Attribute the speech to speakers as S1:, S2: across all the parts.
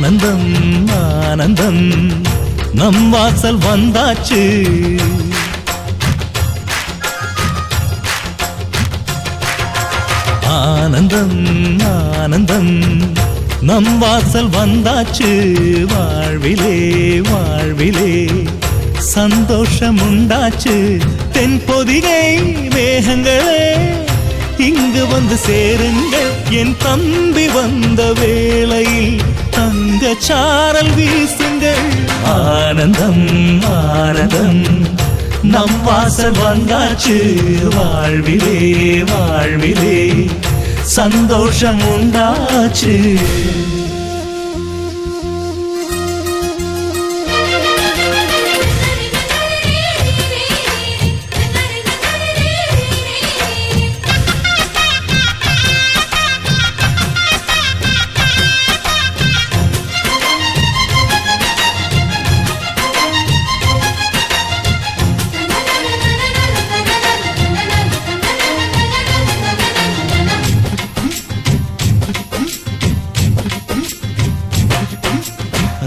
S1: ஆனந்தம் ஆனந்தம் நம் வாசல் வந்தாச்சு. ஆனந்தம் ஆனந்தம் நம் வாசல் வந்தாச்சு. வாழ்விலே வாழ்விலே சந்தோஷம் உண்டாச்சு. தென்பொதிகை மேகங்களே இங்கு வந்து சேருங்கள். என் தம்பி வந்த வேளையில் தங்க சாரல் வீசுங்கள். ஆனந்தம் ஆனந்தம் நம் வாசல் வந்தாச்சு. வாழ்விலே வாழ்விலே சந்தோஷம் உண்டாச்சு.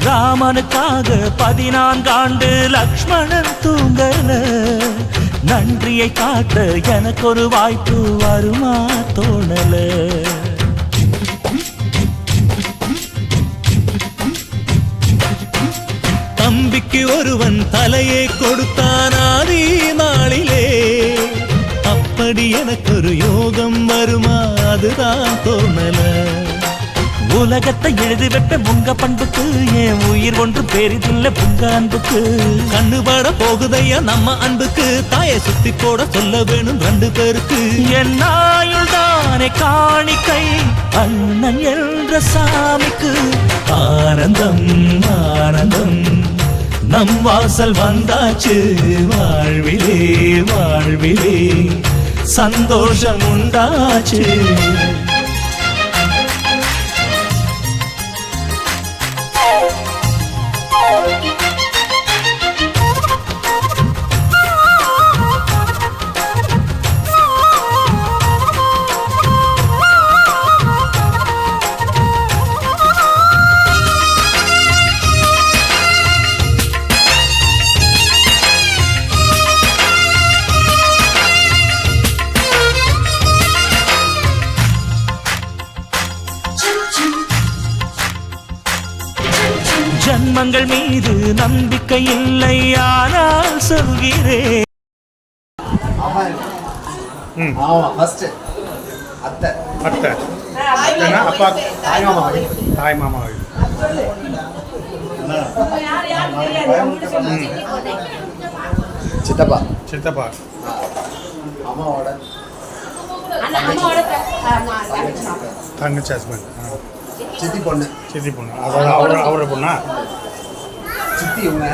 S1: ராமனுக்காக 14 ஆண்டு லக்ஷ்மணன் தூங்கல. நன்றியை காட்ட எனக்கு ஒரு வாய்ப்பு வருமா தோணல. தம்பிக்கு ஒருவன் தலையை கொடுத்தான் ஆதி நாளிலே. அப்படி எனக்கு ஒரு யோகம் வருமா அதுதான் தோணல. உலகத்தை எழுதி வைப்ப உங்க பண்புக்கு என் உயிர் ஒன்று பெரிதில்லை உங்க அன்புக்கு. கண்ணுபட போகுதையா நம்ம அன்புக்கு. தாயை சுத்தி போட சொல்ல வேணும் 2 பேருக்கு. என் ஆயுள் தானே காணிக்கை அண்ணன் என்ற சாமிக்கு. ஆனந்தம் ஆனந்தம் நம் வாசல் வந்தாச்சு. வாழ்விலே வாழ்விலே சந்தோஷம் உண்டாச்சு. ஜன்மங்கள் மீது நம்பிக்கை இல்லை ஆனால் சொல்கிறேன்.
S2: தாய் மாமா சித்தப்பா சித்தப்பா அம்மாவோட தங்கச்சி ஹஸ்பண்ட். சித்தி பொண்ணு சித்தி பொண்ணு அதாவது அவரோட பொண்ணா? சித்தி இவங்க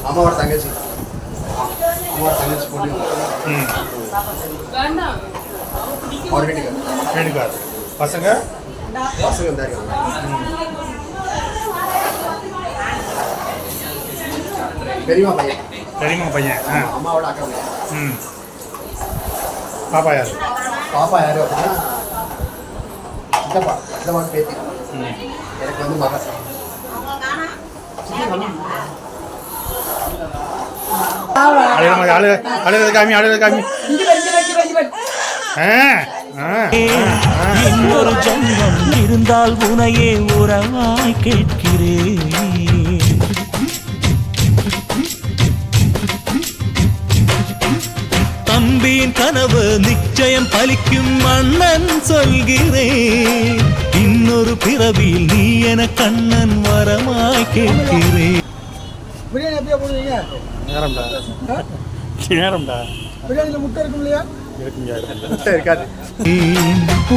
S2: அம்மாவோட தங்கச்சி. அம்மாவோட தங்கச்சி பொண்ணு. அவர் வீட்டுக்கார். பசங்க பசங்க தான் இருக்காங்க. பெரியம்மா பையன். அம்மாவோட அக்கா பையன். பாப்பா யாரு அப்படின்னா சித்தப்பா பேத்தி. எனக்கு வந்து மகன்.
S1: இன்னொரு ஜன்மம் இருந்தால் உனையே உறவாய் கேட்கிறேன். தம்பியின் கனவு நிச்சயம் பலிக்கும் அண்ணன் சொல்கிறேன். இன்னொரு பிறவியில் நீ என கண்ணன் வரமாய் கேட்கிறேன்.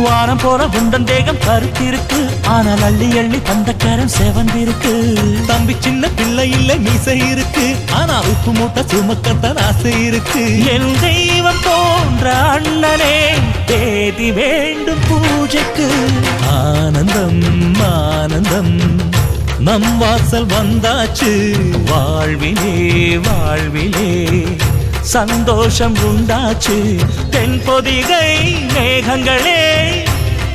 S1: வாரம் போற குண்டன் தேகம் கருத்திருக்கு. ஆனால் அள்ளி அள்ளி தந்த கரம் செவந்திருக்கு. தம்பி சின்ன பிள்ளை இல்லை மீசை இருக்கு. ஆனா உப்பு மூட்டை சுமக்கத்தான் ஆசை இருக்கு. என் தெய்வம் போன்ற அண்ணனே தேதி வேண்டும் பூஜைக்கு. ஆனந்தம் ஆனந்தம் நம் வாசல் வந்தாச்சு. வாழ்விலே வாழ்விலே சந்தோஷம் உண்டாச்சு. தென்பொதிகை மேகங்களே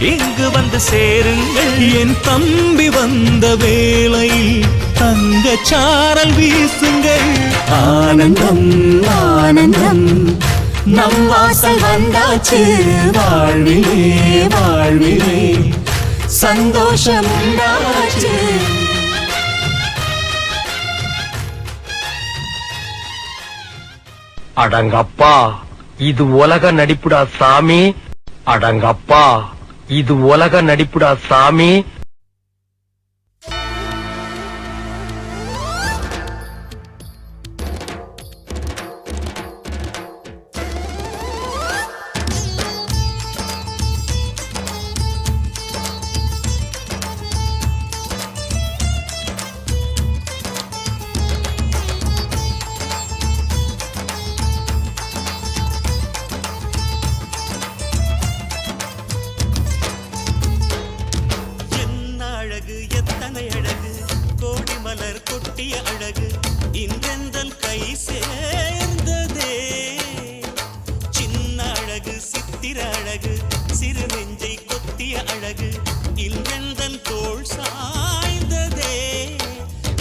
S1: இங்கு வந்து சேருங்கள். என் தம்பி வந்த வேளையில் தங்கச் சாரல் வீசுங்கள். ஆனந்தம் ஆனந்தம் நம் வாசல் வந்தாச்சு. வாழ்விலே வாழ்விலே சந்தோஷம் உண்டாச்சு.
S3: அடங்கப்பா, இது உலக நடிப்புடா சாமி. அடங்கப்பா, இது உலக நடிப்புடா சாமி.
S1: எத்தனை அழகு கோடி மலர் கொட்டிய அழகு இன்றெந்தன் கை சேர்ந்ததே. சின்ன அழகு சித்திர அழகு சிறு நெஞ்சை கொத்திய அழகு இன்றெந்தன் தோள் சாய்ந்ததே.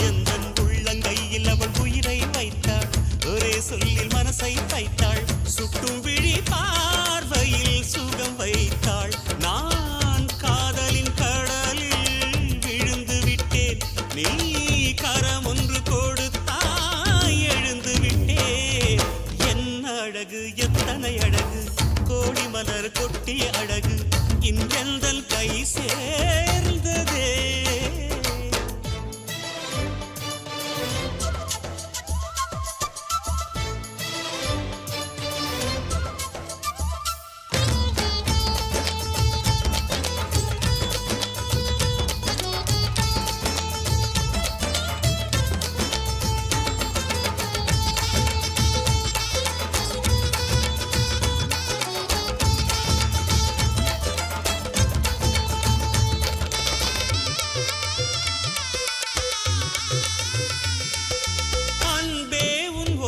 S1: எந்தன் உள்ளங்கையில் அவள் உயிரை வைத்தாள். ஒரே சொல்லில் மனசை தைத்தாள். சுட்டும் விழி பார்வையில் சுகம் வைத்தாள். நான் காதலின் நீ கரம் ஒன்று கொடுத்தாய் எழுந்து விட்டே. என்ன அழகு எத்தனை அழகு கோடி மலர் கொட்டிய அழகு இன்றெந்தன் கை சேர்ந்ததே.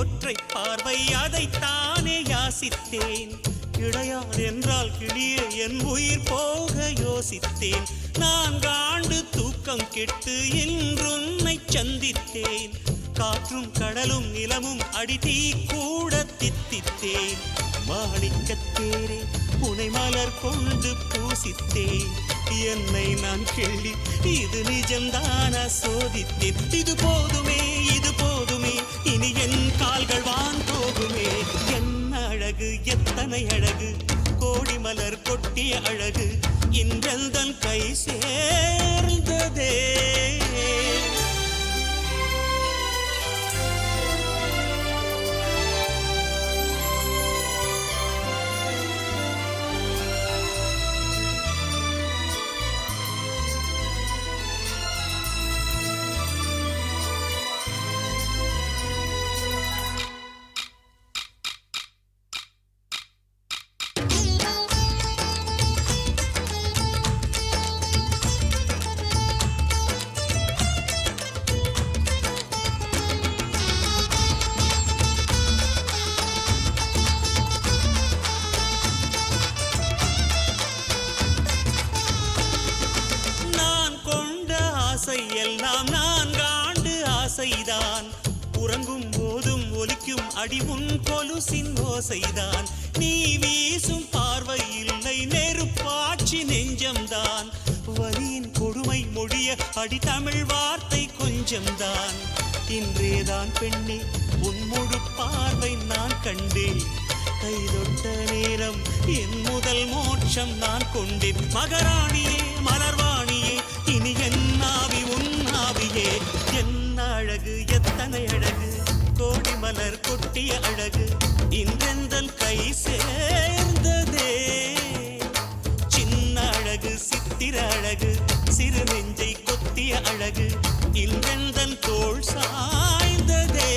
S1: ஒற்றை பார்வை அதைத்தானே யாசித்தேன். கிடையாது என்றால் கிளியே என் உயிர் போக யோசித்தேன். நான் காண்டு தூக்கம் கெட்டு இன்றுன்னை சந்தித்தேன். காற்றும் கடலும் நிலமும் அடித்தீ கூட தித்தித்தேன். மாணிக்கத்தேரே உனை மலர் கொண்டு பூசித்தேன். என்னை நான் கிள்ளி இது நிஜம்தான சோதித்தேன். இது போதுமே இது போதுமே இனி என் கால்கள் வான் போகுமே. என்ன அழகு எத்தனை அழகு கோடி மலர் கொட்டிய அழகு இன்றெந்தன் கை சேர்ந்ததே. எல்லாம் நான்காண்டு ஆசைதான். உறங்கும் போதும் ஒலிக்கும் அடி உன் கொலுசின் ஓசைதான். நீ வீசும் பார்வை இல்லை நெருப்பாட்சி நெஞ்சம்தான். வலியின் கொடுமை மொழிய அடி தமிழ் வார்த்தை கொஞ்சம்தான். இன்றேதான் பெண்ணே உன் முழு பார்வை நான் கண்டேன். கைதொட்ட நேரம் என் முதல் மோட்சம் நான் கொண்டேன். மகராணியே மலர்வாணியே இனி என் ஆவி உன் ஆவியே. என்ன அழகு எத்தனை அழகு கோடி மலர் கொட்டிய அழகு இன்றெந்தன் கை சேர்ந்ததே. சின்ன அழகு சித்திர அழகு சிறு நெஞ்சை கொத்திய அழகு இன்றெந்தன் தோள் சாய்ந்ததே.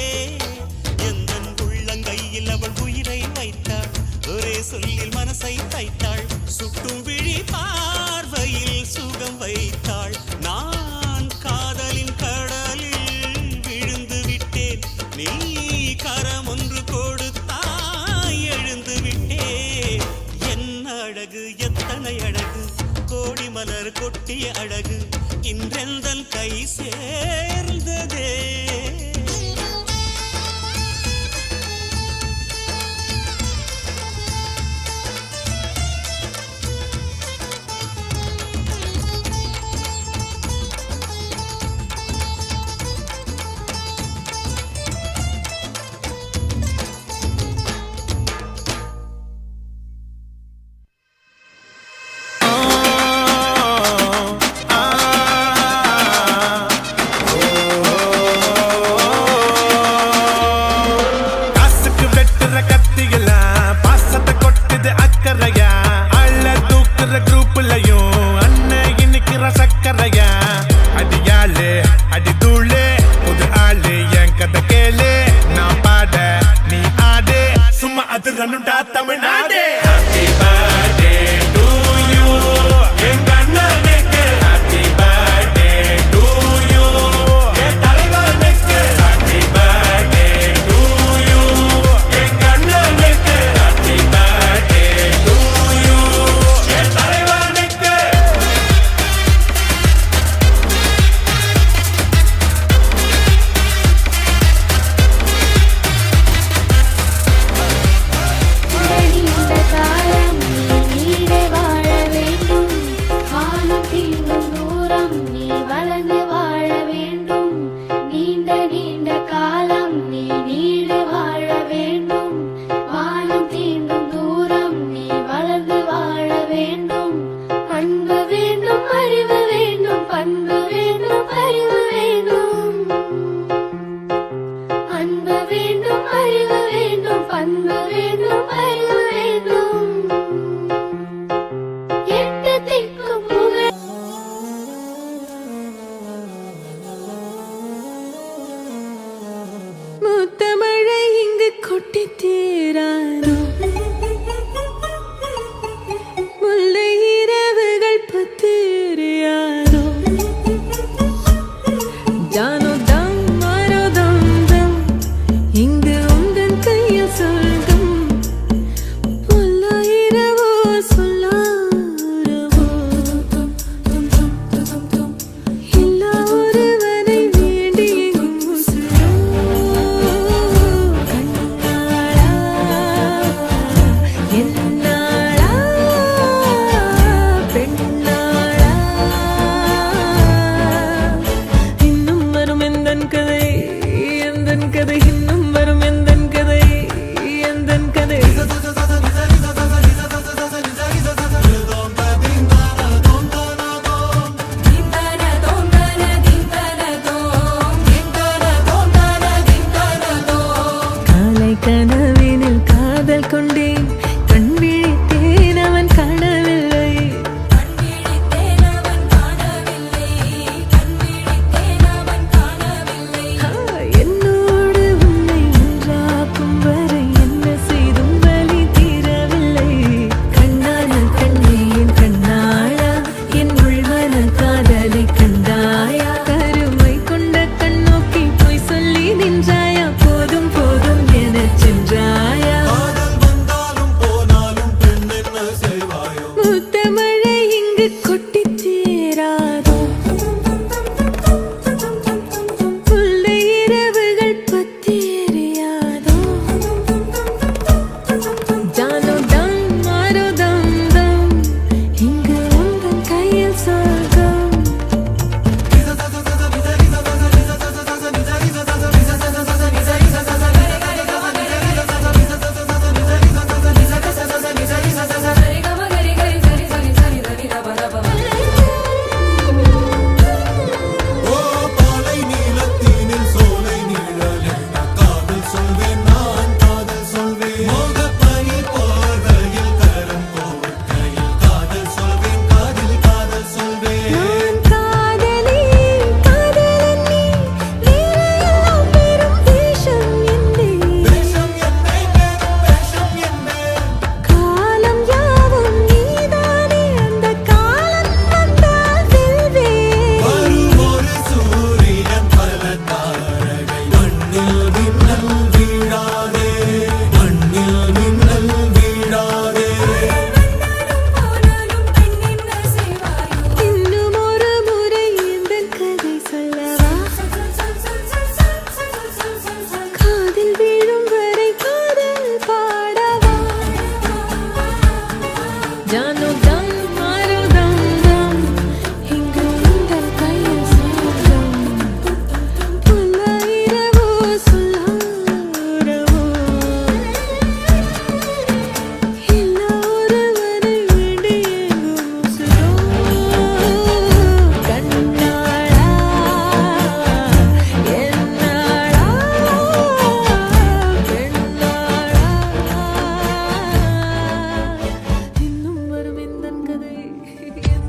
S1: எந்தன் உள்ளங்கையில் அவள் உயிரை வைத்தாள். ஒரே சொல்லில் மனசை தைத்தாள். சுட்டும் விழி பார்வையில் சுகம் வைத்தாள். நான் காதலின் கடலில் விழுந்து விட்டேன். நீ கரம் ஒன்று கொடுத்தாய் எழுந்து விட்டே. என்ன அழகு எத்தனை அழகு மலர் கொட்டிய அழகு இன்றெந்தன் கை சேர்ந்ததே.
S4: Tamil Nadu Happy birthday to you எங்க அண்ணனுக்கு Happy birthday to you என் தலைவனுக்கு Happy birthday to you எங்க அண்ணனுக்கு Happy birthday to you என் தலைவனுக்கு.
S5: முத்தமழை இங்கு கொட்டி தீராரோ, முல்லை இரவுகள் பத்திரியாரோ,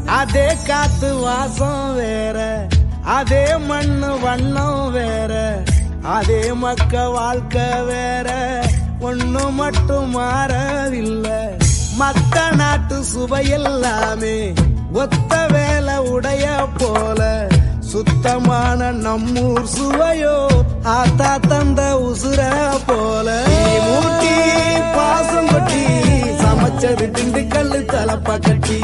S6: அதே காத்து வாசம் வேற, அதே மண்ணு வண்ணம் வேற, அதே மக்க வாழ்க்கை வேற, ஒண்ணு மட்டும் மாறவில்லை. மத்த நாட்டு சுவையெல்லாமே ஒத்த வேலை உடைய போல, சுத்தமான நம்மூர் சுவையோ ஆத்தா தந்த உசுர போல. மூட்டி பாசம் கொட்டி சமைச்சது திண்டுக்கல்லு தலப்பா கட்டி.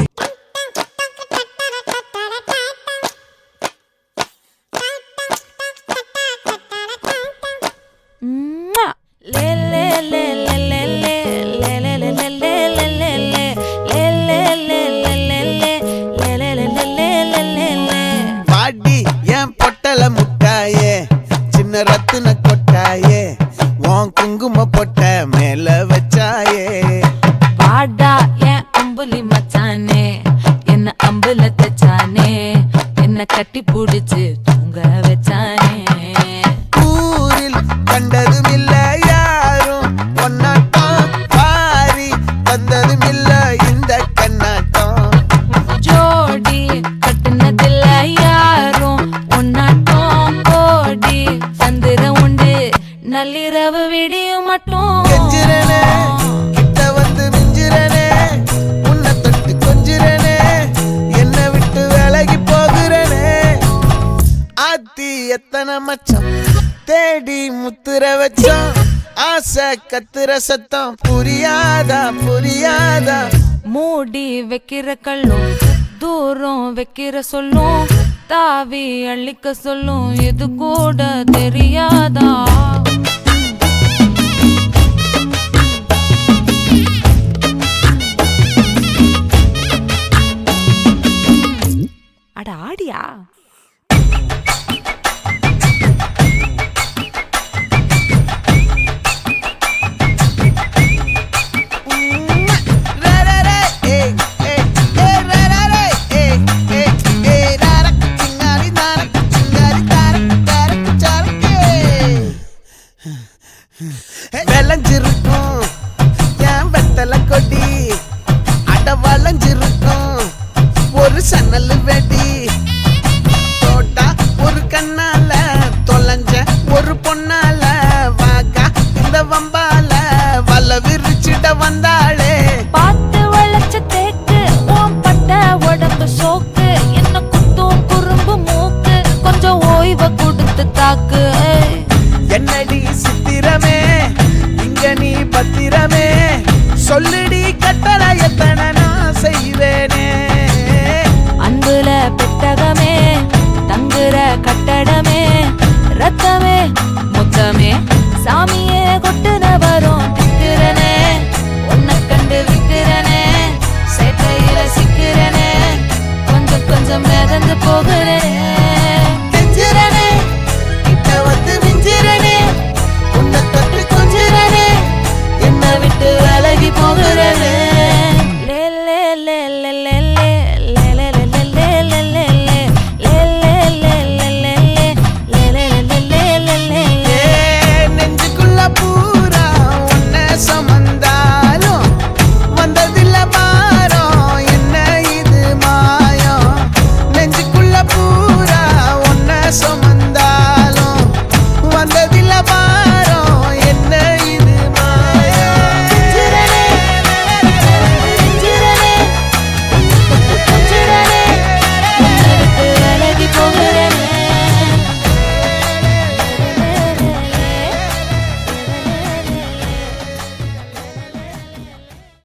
S7: பாடி என் பொட்டல முட்டாயே, சின்ன ரத்தின கொட்டாயே, உன் குங்கும பொட்ட மேல வச்சாயே.
S5: பாடா என் அம்புலி மச்சானே, என்ன அம்புல தச்சானே, என்ன கட்டி புடிச்சு தூங்க வச்சானே.
S7: ஊரில் கண்டதும் இல்ல யாரும் பொன்னாட்டம், பாரி தந்ததும் இல்ல இந்த கண்ணாட்டம்.
S5: ஜோடி கட்டுனதில்ல யாரும் உன்னாட்டம், கோடி தந்திர உண்டு நள்ளிரவு விடியும் மட்டும்.
S7: கெஞ்சிரனே கிட்ட வந்து மிஞ்சிரனே, உன்னை தொட்டு கொஞ்சிரனே, என்னை விட்டு விலகி போகிறனே. ஆத்தி எத்தனை மச்சம் தேடி முத்துற வச்சோம், ஆசை கத்துற சத்தம் புரியாதா புரியாதா.
S5: மூடி வைக்கிற கல்லும் தூரம் வைக்கிற சொல்லும், தாவி அள்ளிக்க சொல்லும் இது கூட தெரியாதா. அட ஆடியா.
S7: விளைஞ்சிருக்கும் என் வெத்தலை கொடி, அட வளைஞ்சிருக்கும் ஒரு சன்னல் வெடி. தோட்டா ஒரு கண்ணால தொலைஞ்ச ஒரு பொண்ணால, வாக்கா இந்த வம்பால வல விரிச்சிட வந்தாளே.
S5: பார்த்து வளைச்ச தேக்கு ஓம் பட்ட உடம்பு சோக்கு, என்ன குத்தும் குறும்பு மூக்கு, கொஞ்சம் ஓய்வை கொடுத்து தாக்கு.
S7: என்னடி சித்திரமே இங்க நீ பத்திரமே, சொல்லுடி கட்டளை எத்தனை நான் செய்வேனே.
S5: அன்புல பெட்டகமே தங்குற கட்டடமே, ரத்தமே முத்தமே சாமியே கொட்டுன வரும் திக்கிறனே. உன்னை கண்டு விக்கிறனே, சேட்டையில சிக்கிறனே, கொஞ்சம் கொஞ்சம் மிதந்து போகிறேன்.